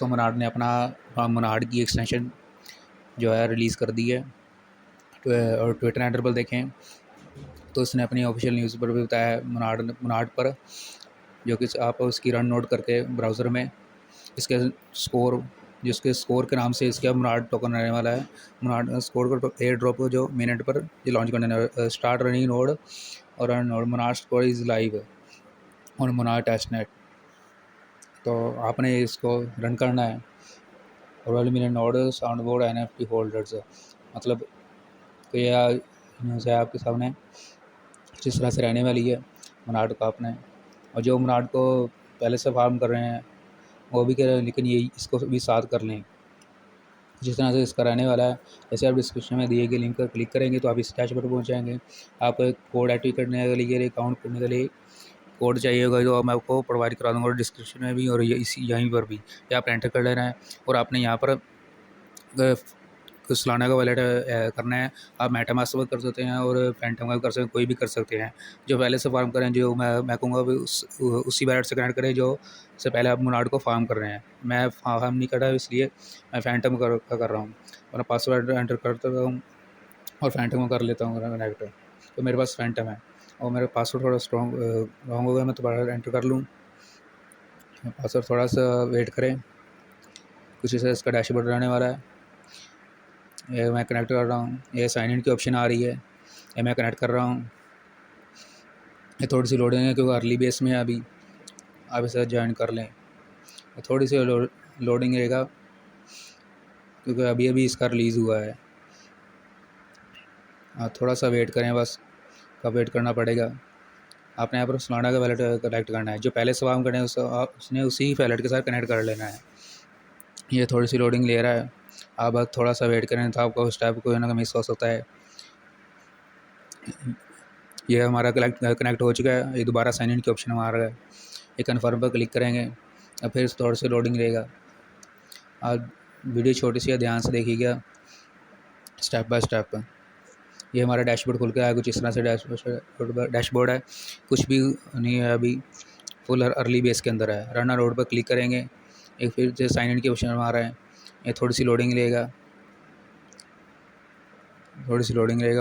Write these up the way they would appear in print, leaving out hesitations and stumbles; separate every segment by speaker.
Speaker 1: सो Monod ने अपना Monod की एक्सटेंशन जो है रिलीज़ कर दी है। और ट्विटर हैंडल पर देखें तो उसने अपनी ऑफिशियल न्यूज़ पर भी बताया है मोनार्ड पर, जो कि आप उसकी रन नोट करके ब्राउज़र में इसके स्कोर, जिसके स्कोर के नाम से इसका मोनार्ड टोकन रहने वाला है। मोनार्ड स्कोर का एयर ड्रॉप जो मिनट पर ये लॉन्च करने स्टार्ट रनिंग नोड और run node Monod score is live और मोनार्ड टेस्टनेट। तो आपने इसको रन करना है। और 12 million node sound board NFT holders, मतलब तो यह न्यूज़ है आपके सामने जिस तरह से रहने वाली है मोनार्ड का आपने। और जो मोनार्ड को पहले से फार्म कर रहे हैं वो भी कह रहे हैं, लेकिन ये इसको भी साथ कर लें जिस तरह से इसका रहने वाला है। जैसे आप डिस्क्रिप्शन में दिए गए लिंक पर क्लिक करेंगे तो आप इस डैशबोर्ड पर पहुँच जाएंगे। आप कोड एक्टिव करने के लिए, अकाउंट करने के लिए कोड चाहिए होगा जो मैं आपको प्रोवाइड करा दूँगा डिस्क्रिप्शन में भी और ये इसी यहीं पर भी, या आप एंटर कर लेना है। और आपने यहाँ पर सोलाना का वॉलेट करना है। आप मेटामास्क पर कर सकते हैं और फैंटम का भी कर सकते हैं, कोई भी कर सकते हैं। जो पहले से फार्म करें, जो मैं कहूँगा उसी वॉलेट से कनेक्ट करें जो से पहले आप मोनार्ड को फार्म कर रहे हैं। मैं फार्म नहीं कर रहा, इसलिए मैं फैंटम का कर रहा हूँ। और पासवर्ड एंटर करता हूँ और फैंटम को कर लेता हूँ कनेक्ट। तो मेरे पास फैंटम है और मेरा पासवर्ड थोड़ा स्ट्रॉन्ग रॉन्ग हो गया, मैं दोबारा एंटर कर लूँ। पासवर्ड थोड़ा सा वेट करें, कुछ इसे इसका डैशबोर्ड रहने वाला है। ये मैं कनेक्ट कर रहा हूँ, ये साइन इन की ऑप्शन आ रही है, ये मैं कनेक्ट कर रहा हूँ। ये थोड़ी सी लोडिंग है क्योंकि अर्ली बेस में है अभी, आप इसे ज्वाइन कर लें। थोड़ी सी लोडिंग रहेगा क्योंकि अभी अभी इसका रिलीज़ हुआ है। थोड़ा सा वेट करें, बस कब वेट करना पड़ेगा। आपने यहाँ पर सोलाना का वैलेट कनेक्ट करना है, जो पहले से फार्म करें उसने उसी वैलेट के साथ कनेक्ट कर लेना है। ये थोड़ी सी लोडिंग ले रहा है, आप बस थोड़ा सा वेट करें तो आपको उस टाइप को ना मिस हो सकता है। ये हमारा कनेक्ट हो चुका है। ये दोबारा साइन इन की ऑप्शन आ रहा है, ये कन्फर्म पर क्लिक करेंगे और फिर थोड़ा सा लोडिंग रहेगा। आप वीडियो छोटी सी है, ध्यान से देखिएगा स्टेप बाय स्टेप। ये हमारा डैशबोर्ड खुल के आया कुछ इस तरह से। डैशबोर्ड है, कुछ भी नहीं है अभी, फुल अर्ली बेस के अंदर है। रन रोड पर क्लिक करेंगे, एक फिर से साइन इन के ऑप्शन आ रहा है। ये थोड़ी सी लोडिंग लेगा,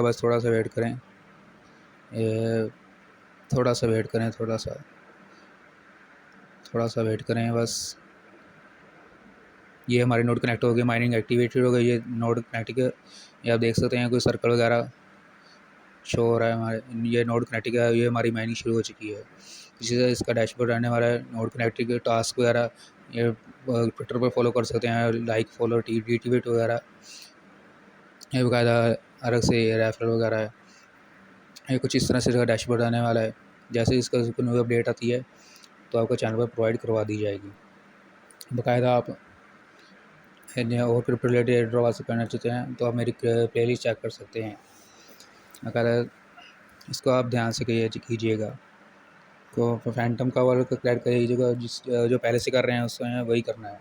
Speaker 1: बस थोड़ा सा वेट करें। ये थोड़ा सा वेट करें, थोड़ा सा वेट करें बस। ये हमारी नोड कनेक्ट हो गई, माइनिंग एक्टिवेटेड हो गई। ये नोड कनेक्ट के, ये आप देख सकते हैं कोई सर्कल वगैरह शो हो रहा है हमारे। ये नोड कनेक्टिंग है, ये हमारी माइनिंग शुरू हो चुकी है। इसी तरह इसका डैशबोर्ड रहने वाला है। नोड कनेक्टिंग के टास्क वगैरह ये ट्विटर पर फॉलो कर सकते हैं, लाइक फॉलो रीट्वीट वगैरह, ये बाकायदा अलग से रेफरल वगैरह है। ये कुछ इस तरह से इसका डैशबोर्ड आने वाला है। जैसे इसका न्यू अपडेट आती है तो आपको चैनल पर प्रोवाइड करवा दी जाएगी। बाकायदा आप और क्रिप्टो रिलेटेड ड्रॉ से करना चाहते हैं तो आप मेरी प्लेलिस्ट चेक कर सकते हैं। बाकायदा इसको आप ध्यान से कीजिएगा। तो फैंटम का वर्क क्लियर कीजिएगा, जो पहले से कर रहे हैं उसमें वही करना है।